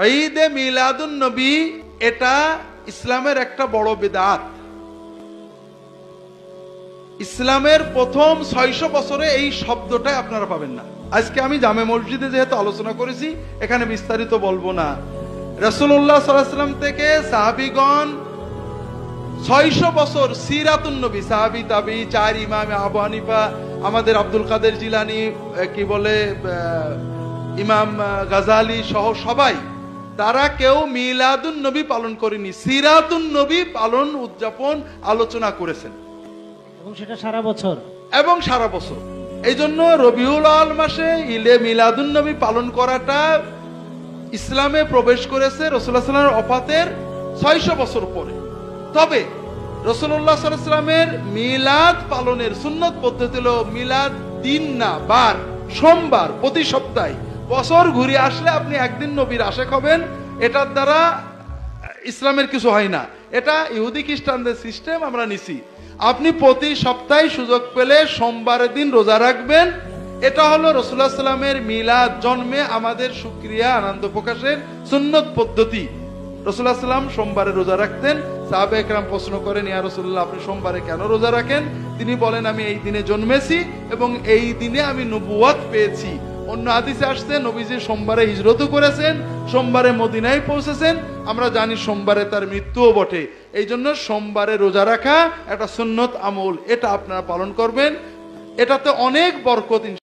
ঈদে মিলাদুন নবী এটা ইসলামের একটা বড় বিদআত। ইসলামের প্রথম 600 বছরে এই শব্দটাই আপনারা পাবেন না। আজকে আমি জামে মসজিদে যেহেতু আলোচনা করেছি, এখানে বিস্তারিত বলবো না। রাসূলুল্লাহ সাল্লাল্লাহু আলাইহি ওয়াসাল্লাম থেকে সাহাবীগণ 600 বছর সিরাতুন নবী, সাহাবী তাবী, চার ইমাম, আবু হানিফা, আমাদের আব্দুল কাদের জিলানী, কি বলে ইমাম গাজালি সহ সবাই, তারা কেউ মিলাদুন নবী পালন করেনি, সিরাতুন নবী পালন, উদযাপন, আলোচনা করেছেন, এবং সেটা সারা বছর এই জন্য রবিউল আউয়াল মাসে ঈদে মিলাদুন নবী পালন করাটা ইসলামে প্রবেশ করেছে রাসূলুল্লাহ সাল্লাল্লাহু আলাইহি ওয়াসাল্লামের ওফাতের 600 বছর পরে। তবে রাসূলুল্লাহ সাল্লাল্লাহু আলাইহি ওয়াসাল্লামের মিলাদ পালনের সুন্নত পদ্ধতি হলো মিলাদ দিন না বার, সোমবার প্রতি সপ্তাহে। বছর ঘুরে আসলে আপনি একদিন নবীর আশেক হবেন, এটার দ্বারা ইসলামের কিছু হয় না। এটা ইহুদি খ্রিস্টানদের সিস্টেম, আমরা নিছি। আপনি প্রতি সপ্তাহে সুযোগ পেলে সোমবারের দিন রোজা রাখবেন। এটা হলো রাসূলুল্লাহ সাল্লাল্লাহু আলাইহি ওয়াসাল্লামের মিলাদ, জন্মে আমাদের শুকরিয়া, আনন্দ প্রকাশের সুন্নত পদ্ধতি। রাসূলুল্লাহ সাল্লাল্লাহু আলাইহি ওয়াসাল্লাম সোমবারে রোজা রাখতেন। সাহাবায়ে কেরাম প্রশ্ন করেন, ইয়া রাসূলুল্লাহ, আপনি সোমবারে কেন রোজা রাখেন? তিনি বলেন, আমি এই দিনে জন্মেছি এবং এই দিনে আমি নবুয়ত পেয়েছি। অন্য হাদিসে আসছে নবীজি সোমবারে হিজরতও করেছেন, সোমবারে মদিনায় পৌঁছেছেন। আমরা জানি সোমবারে তার মৃত্যুও বটে। এই জন্য সোমবারে রোজা রাখা একটা সুন্নত আমল, এটা আপনারা পালন করবেন। এটাতে অনেক বরকত।